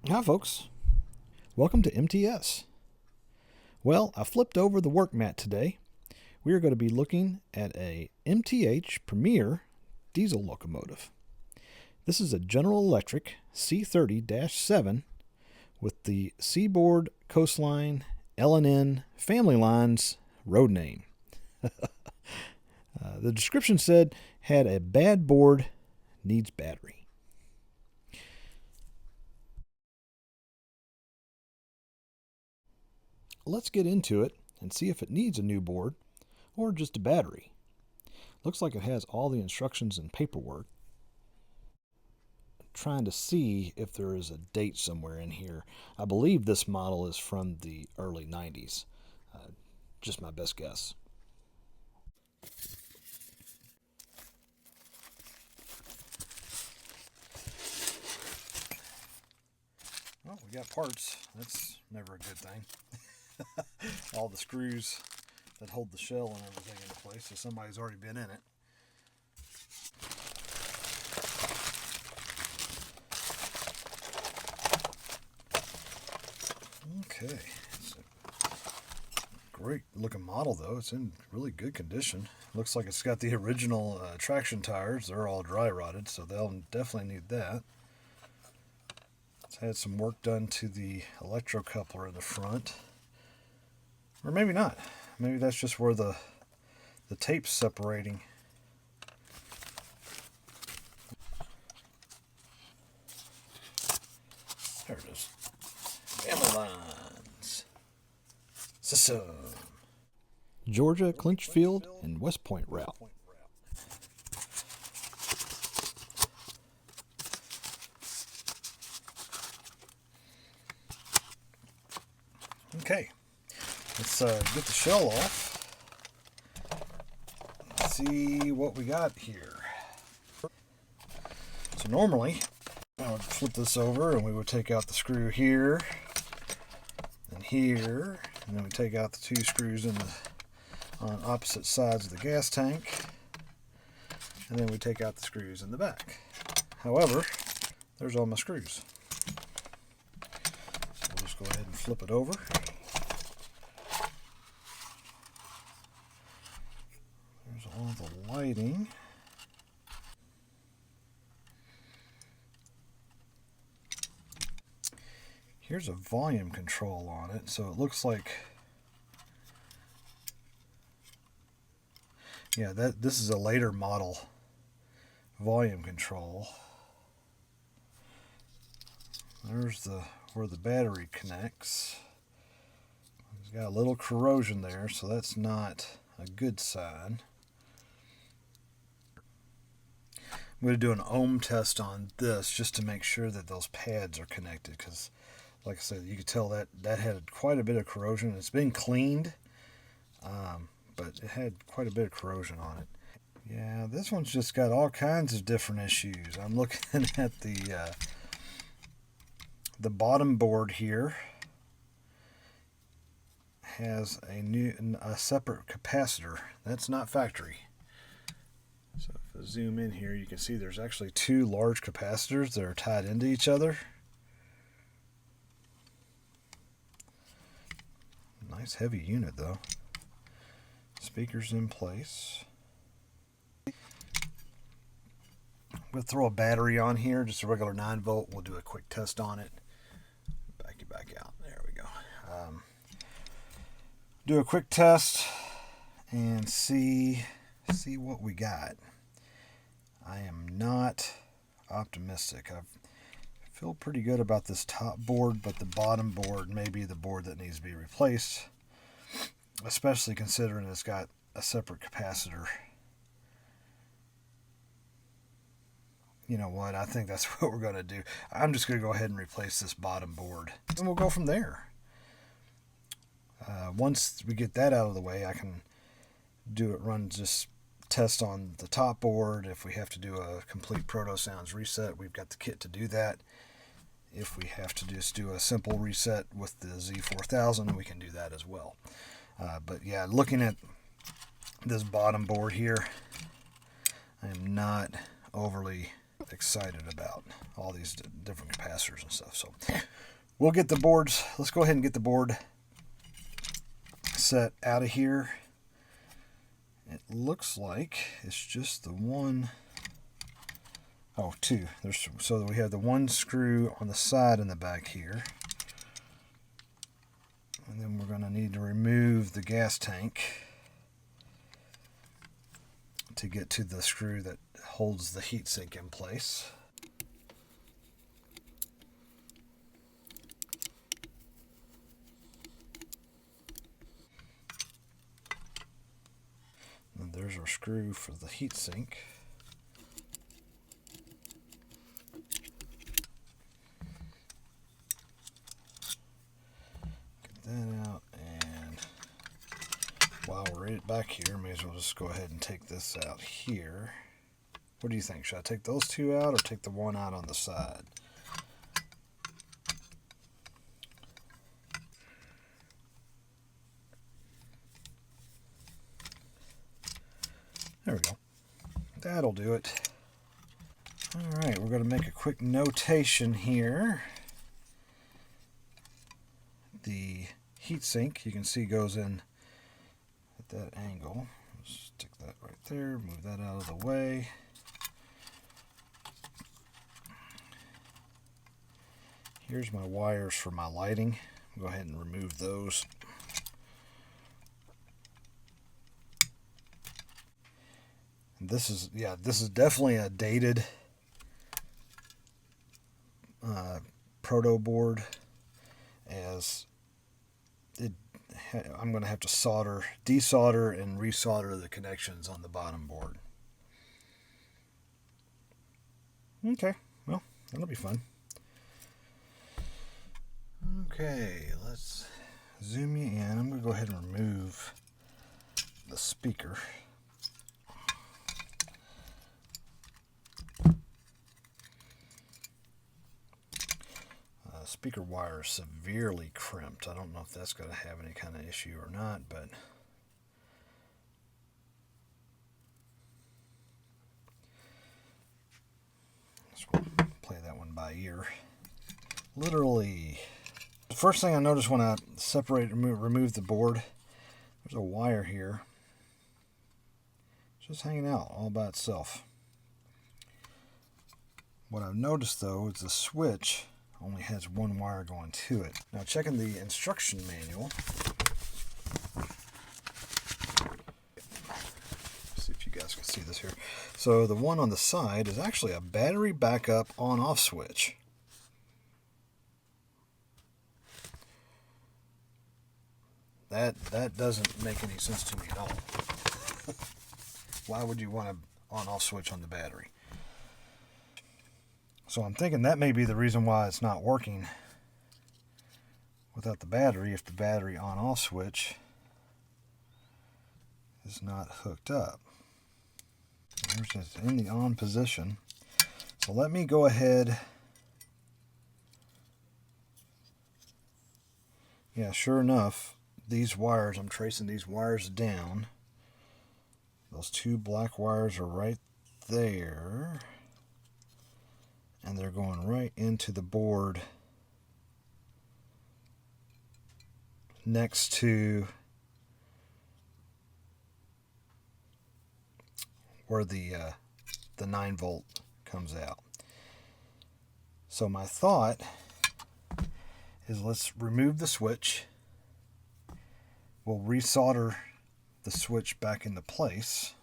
Hi folks, welcome to MTS. Well, I flipped over the work mat today. We are going to be looking at a MTH Premier diesel locomotive. This is a General Electric C30-7 with the Seaboard Coastline L&N Family Lines road name. The description said, had a bad board, needs battery. Let's get into it and see if it needs a new board or just a battery. Looks like it has all the instructions and paperwork. I'm trying to see if there is a date somewhere in here. I believe this model is from the early 90s. Just my best guess. Well, we got parts. That's never a good thing. All the screws that hold the shell and everything into place, so somebody's already been in it. Okay, it's a great looking model though. It's in really good condition. Looks like it's got the original traction tires. They're all dry rotted, so they'll definitely need that. It's had some work done to the electrocoupler in the front. Or maybe not. Maybe that's just where the tape's separating. There it is. Family lines. System. Georgia, Clinchfield, and West Point route. Okay. Let's get the shell off. Let's see what we got here. So normally, I would flip this over and we would take out the screw here and here, and then we take out the two screws on opposite sides of the gas tank, and then we take out the screws in the back. However, there's all my screws. So we'll just go ahead and flip it over. All the lighting. Here's a volume control on it, so it looks like, yeah, this is a later model volume control. There's where the battery connects. It's got a little corrosion there, so that's not a good sign. I'm going to do an ohm test on this just to make sure that those pads are connected, because like I said, you could tell that had quite a bit of corrosion. It's been cleaned, but it had quite a bit of corrosion on it. Yeah, this one's just got all kinds of different issues. I'm looking at the bottom board here. Has a separate capacitor. That's not factory. So if I zoom in here, you can see there's actually two large capacitors that are tied into each other. Nice heavy unit though. Speakers in place. I'm going to throw a battery on here, just a regular 9-volt. We'll do a quick test on it. Back it back out. There we go. Do a quick test and see what we got. I am not optimistic. I feel pretty good about this top board, but the bottom board may be the board that needs to be replaced, especially considering it's got a separate capacitor. You know what? I think that's what we're going to do. I'm just going to go ahead and replace this bottom board, and we'll go from there. Once we get that out of the way, I can run just test on the top board. If we have to do a complete Proto Sounds reset, we've got the kit to do that. If we have to just do a simple reset with the Z4000, we can do that as well. But yeah, looking at this bottom board here, I am not overly excited about all these different capacitors and stuff. So we'll get the boards. Let's go ahead and get the board set out of here. It looks like it's just the one. Oh, two. So we have the one screw on the side and the back here. And then we're going to need to remove the gas tank to get to the screw that holds the heatsink in place. And there's our screw for the heatsink. Get that out, and while we're back here, may as well just go ahead and take this out here. What do you think? Should I take those two out or take the one out on the side? There we go. That'll do it. Alright, we're going to make a quick notation here. The heatsink, you can see, goes in at that angle. Stick that right there, move that out of the way. Here's my wires for my lighting. Go ahead and remove those. This is definitely a dated proto board, as I'm going to have to desolder and resolder the connections on the bottom board. Okay, well, that'll be fun. Okay, let's zoom you in. I'm going to go ahead and remove the speaker. Speaker wire is severely crimped. I don't know if that's going to have any kind of issue or not, but let's play that one by ear. Literally, the first thing I noticed when I remove the board, there's a wire here just hanging out all by itself. What I've noticed though is the switch only has one wire going to it. Now, checking the instruction manual, see if you guys can see this here. So the one on the side is actually a battery backup on-off switch. That doesn't make any sense to me at all. Why would you want an on-off switch on the battery? So I'm thinking that may be the reason why it's not working without the battery, if the battery on-off switch is not hooked up. There's just in the on position. So let me go ahead. Yeah, sure enough, these wires, I'm tracing these wires down. Those two black wires are right there. And they're going right into the board next to where the 9-volt comes out. So my thought is, let's remove the switch. We'll resolder the switch back into place.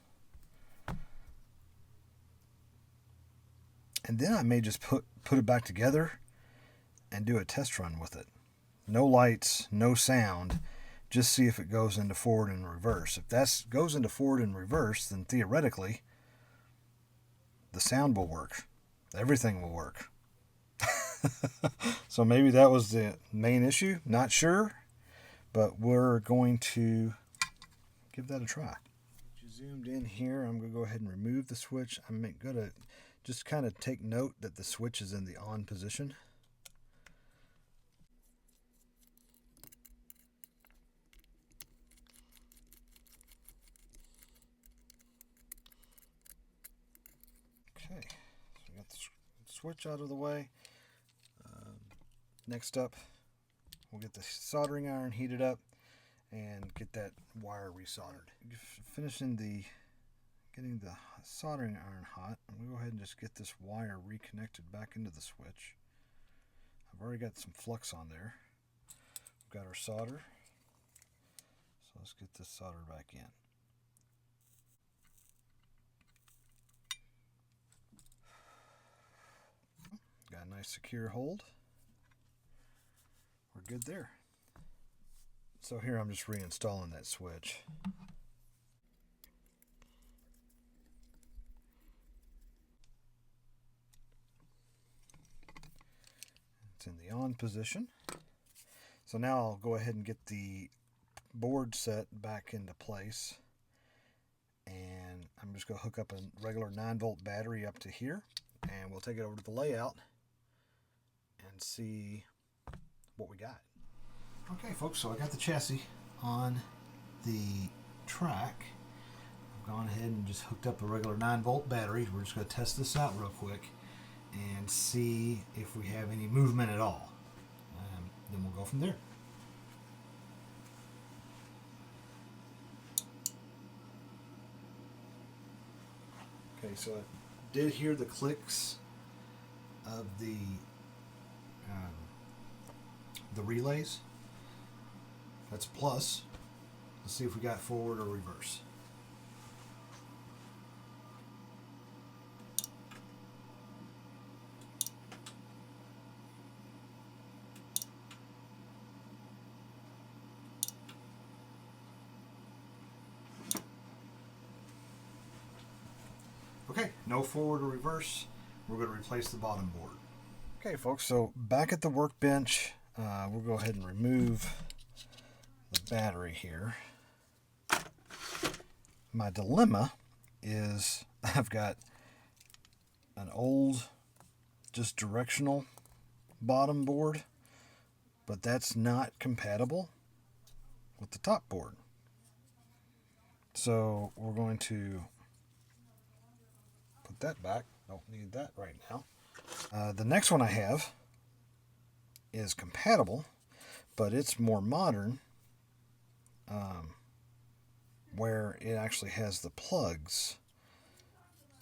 And then I may just put it back together and do a test run with it. No lights, no sound, just see if it goes into forward and reverse. If that goes into forward and reverse, then theoretically the sound will work. Everything will work. So maybe that was the main issue. Not sure, but we're going to give that a try. Zoomed in here, I'm going to go ahead and remove the switch. I'm going to just kind of take note that the switch is in the on position. Okay, so we got the switch out of the way. Next up, we'll get the soldering iron heated up and get that wire resoldered. Finishing getting the soldering iron hot, we'll go ahead and just get this wire reconnected back into the switch. I've already got some flux on there. We've got our solder. So let's get this solder back in. Got a nice secure hold. We're good there. So here I'm just reinstalling that switch. It's in the on position. So now I'll go ahead and get the board set back into place. And I'm just going to hook up a regular 9-volt battery up to here. And we'll take it over to the layout and see what we got. Okay folks, so I got the chassis on the track. I've gone ahead and just hooked up a regular 9-volt battery. We're just going to test this out real quick and see if we have any movement at all. Then we'll go from there. Okay, so I did hear the clicks of the relays. That's plus. Let's see if we got forward or reverse. Okay, no forward or reverse. We're going to replace the bottom board. Okay folks, so back at the workbench, we'll go ahead and remove the battery here. My dilemma is I've got an old, just directional bottom board, but that's not compatible with the top board. So we're going to put that back. Don't need that right now. The next one I have is compatible, but it's more modern, where it actually has the plugs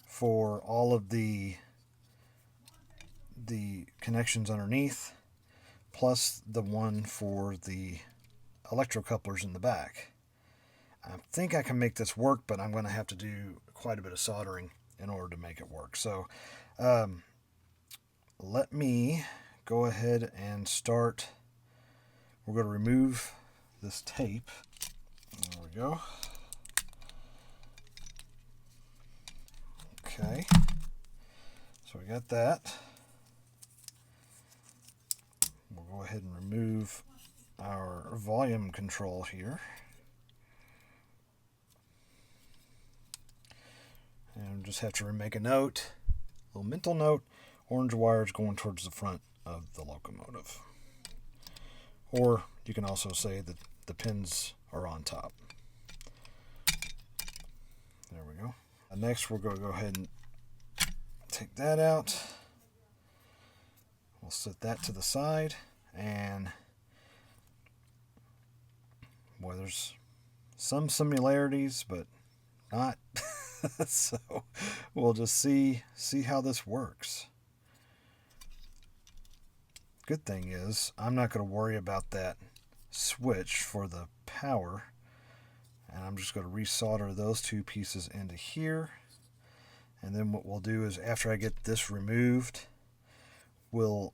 for all of the connections underneath, plus the one for the electrocouplers in the back. I think I can make this work, but I'm going to have to do quite a bit of soldering in order to make it work. So let me go ahead and start. We're going to remove this tape. There we go. Okay, so we got that. We'll go ahead and remove our volume control here. And just have to make a note, a little mental note, orange wires going towards the front of the locomotive. Or you can also say that the pins are on top. There we go. Next we're going to go ahead and take that out. We'll set that to the side, and boy, there's some similarities, but not. So we'll just see how this works. Good thing is I'm not going to worry about that switch for the power, and I'm just going to resolder those two pieces into here. And then what we'll do is, after I get this removed, we'll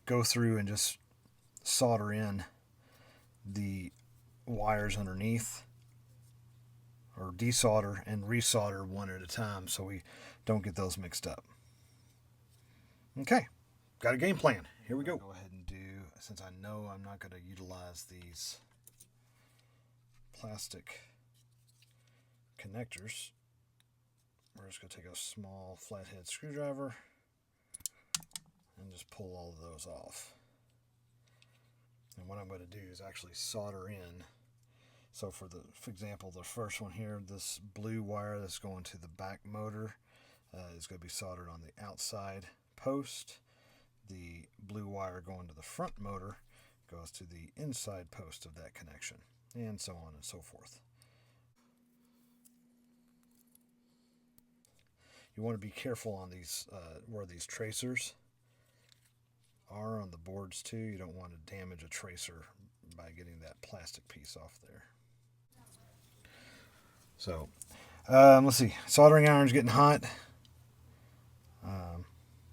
go through and just solder in the wires underneath, or desolder and resolder one at a time so we don't get those mixed up. Okay, got a game plan. Here we go. Go ahead and do, since I know I'm not going to utilize these plastic connectors, we're just going to take a small flathead screwdriver and just pull all of those off. And what I'm going to do is actually solder in. So for example, the first one here, this blue wire that's going to the back motor is going to be soldered on the outside post. the blue wire going to the front motor goes to the inside post of that connection, and so on and so forth. You want to be careful on these where these tracers are on the boards too. You don't want to damage a tracer by getting that plastic piece off there. So let's see, soldering iron's getting hot.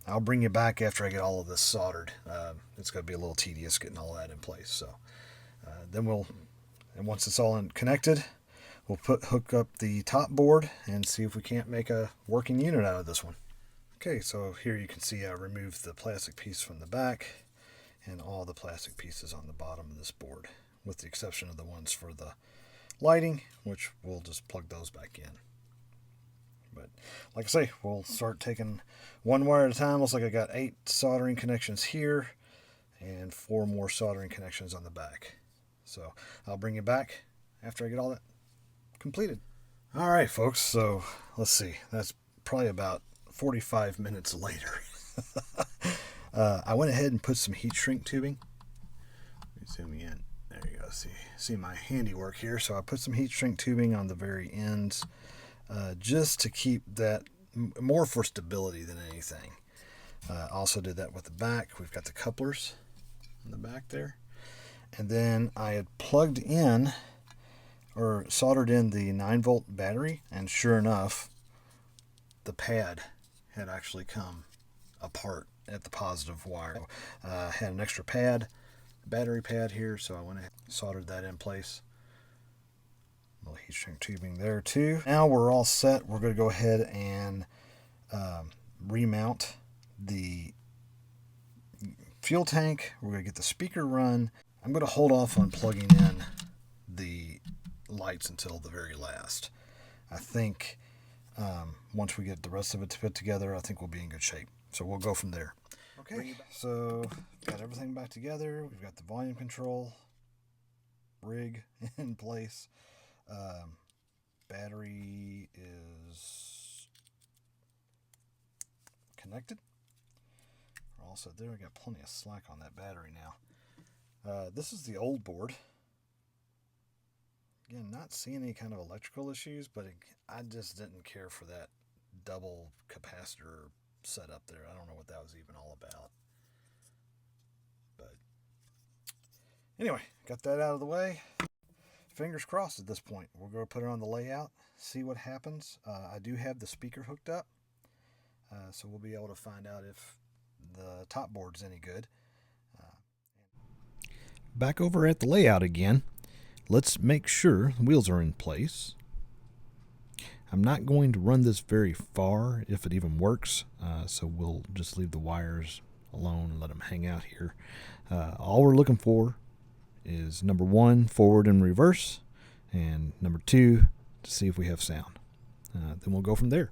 I'll bring you back after I get all of this soldered. It's going to be a little tedious getting all that in place. So and once it's all connected, we'll hook up the top board and see if we can't make a working unit out of this one. Okay, so here you can see I removed the plastic piece from the back and all the plastic pieces on the bottom of this board, with the exception of the ones for the lighting, which we'll just plug those back in. But like I say, we'll start taking one wire at a time. Looks like I got 8 soldering connections here and 4 more soldering connections on the back. So I'll bring you back after I get all that completed. All right, folks, so let's see. That's probably about 45 minutes later. I went ahead and put some heat shrink tubing. Let me zoom in. There you go. See my handiwork here. So I put some heat shrink tubing on the very ends, just to keep that more for stability than anything. Also did that with the back. We've got the couplers in the back there. And then I had plugged in or soldered in the 9-volt battery, and sure enough, the pad had actually come apart at the positive wire. Had an extra pad, battery pad here, so I went ahead and soldered that in place. A little heat shrink tubing there too. Now we're all set. We're going to go ahead and remount the fuel tank. We're going to get the speaker run. I'm going to hold off on plugging in the lights until the very last. I think once we get the rest of it to fit together, I think we'll be in good shape. So we'll go from there. Okay, so got everything back together. We've got the volume control rig in place. Battery is connected. We're all set there. We got plenty of slack on that battery now. This is the old board. Again, not seeing any kind of electrical issues, but I just didn't care for that double capacitor setup there. I don't know what that was even all about. But anyway, got that out of the way. Fingers crossed at this point. We're going to put it on the layout, see what happens. I do have the speaker hooked up, so we'll be able to find out if the top board's any good. Back over at the layout again. Let's make sure the wheels are in place. I'm not going to run this very far if it even works, so we'll just leave the wires alone and let them hang out here. All we're looking for is number 1, forward and reverse, and number 2, to see if we have sound. Then we'll go from there.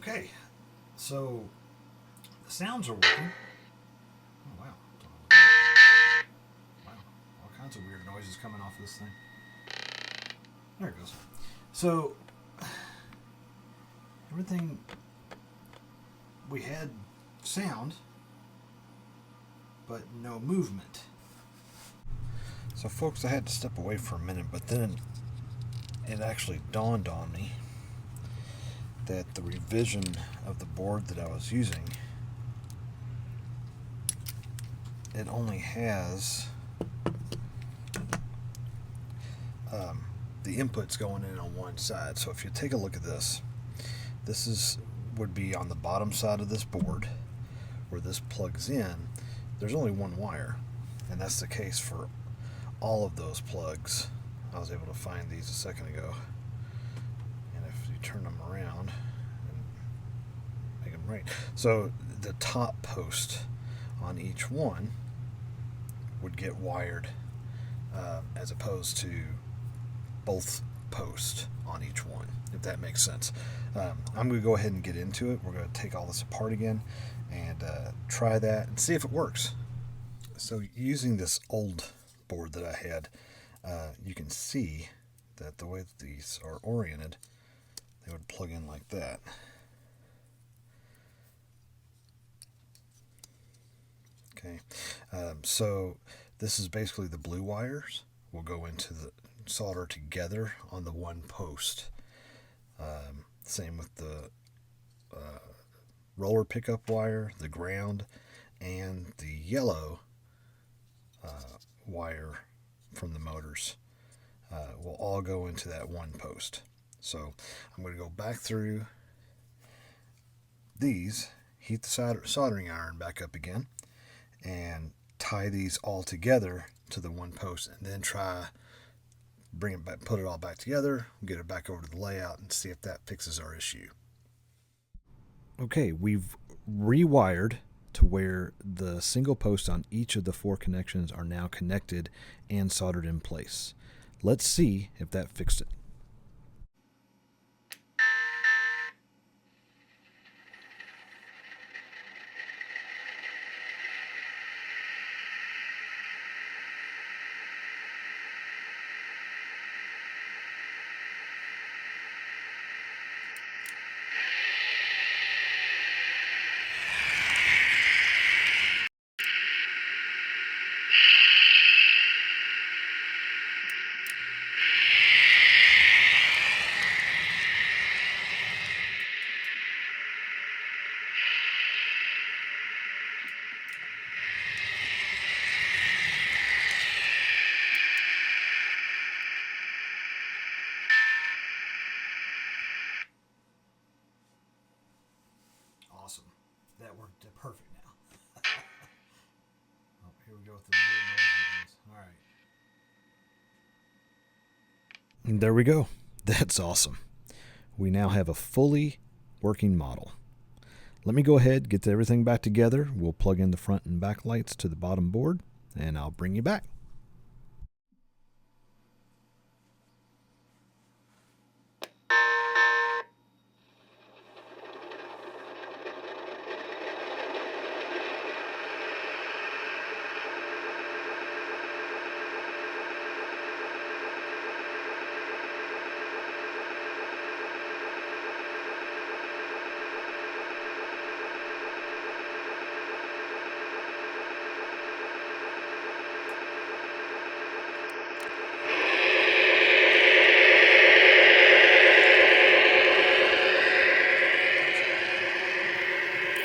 Okay, so the sounds are working. Oh, wow. Wow, all kinds of weird noises coming off this thing. There it goes. So, everything, we had sound, but no movement. So folks, I had to step away for a minute, but then it actually dawned on me that the revision of the board that I was using, it only has the the input's going in on one side. So if you take a look at this, would be on the bottom side of this board where this plugs in. There's only one wire, and that's the case for all of those plugs. I was able to find these a second ago, and if you turn them around and make them right, so the top post on each one would get wired, as opposed to both posts on each one, if that makes sense. I'm going to go ahead and get into it. We're going to take all this apart again and try that and see if it works. So using this old board that I had, you can see that the way that these are oriented, they would plug in like that. Okay, so this is basically the blue wires will go into the solder together on the one post. Same with the roller pickup wire, the ground, and the yellow wire from the motors will all go into that one post. So I'm going to go back through these, heat the soldering iron back up again, and tie these all together to the one post, and then try bring it back, put it all back together, get it back over to the layout, and see if that fixes our issue. Okay, we've rewired to where the single post on each of the 4 connections are now connected and soldered in place. Let's see if that fixed it. Awesome. That worked perfect now. Oh, here we go with the weird noise. All right. And there we go. That's awesome. We now have a fully working model. Let me go ahead, get everything back together. We'll plug in the front and back lights to the bottom board, and I'll bring you back.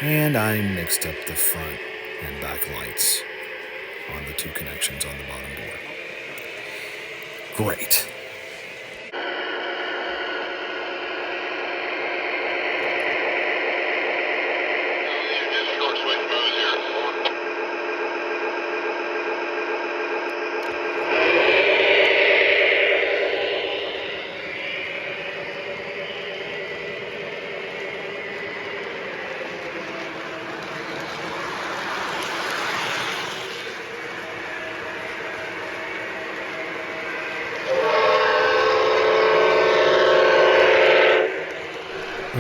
And I mixed up the front and back lights on the 2 connections on the bottom board. Great.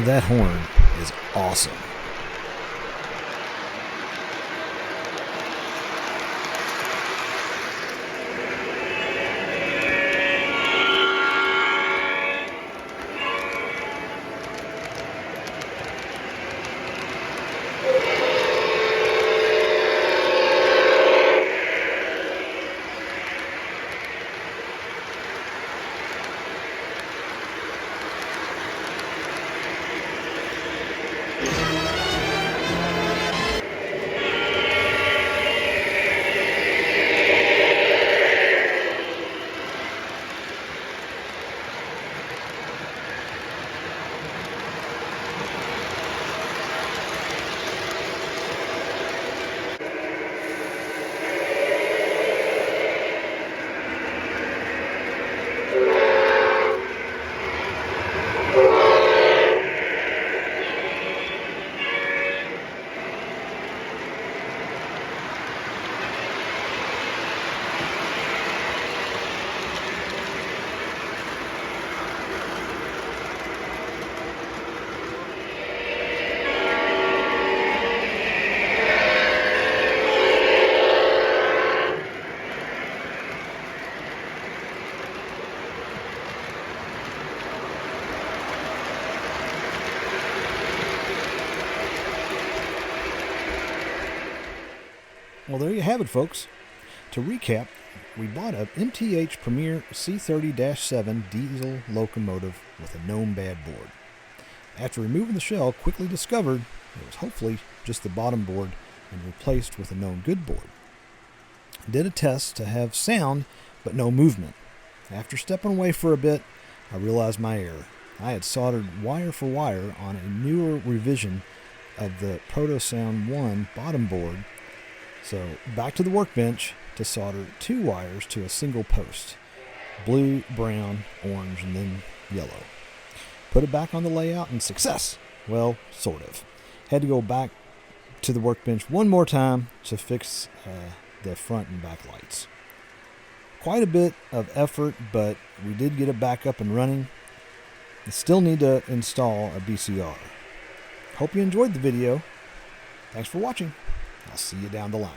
That horn is awesome. Well, there you have it, folks. To recap, we bought a MTH Premier C30-7 diesel locomotive with a known bad board. After removing the shell, quickly discovered it was hopefully just the bottom board and replaced with a known good board. Did a test to have sound but no movement. After stepping away for a bit, I realized my error. I had soldered wire for wire on a newer revision of the Proto-Sound 1 bottom board. So back to the workbench to solder 2 wires to a single post. Blue, brown, orange, and then yellow. Put it back on the layout and success. Well, sort of. Had to go back to the workbench one more time to fix the front and back lights. Quite a bit of effort, but we did get it back up and running. I still need to install a BCR. Hope you enjoyed the video. Thanks for watching. I'll see you down the line.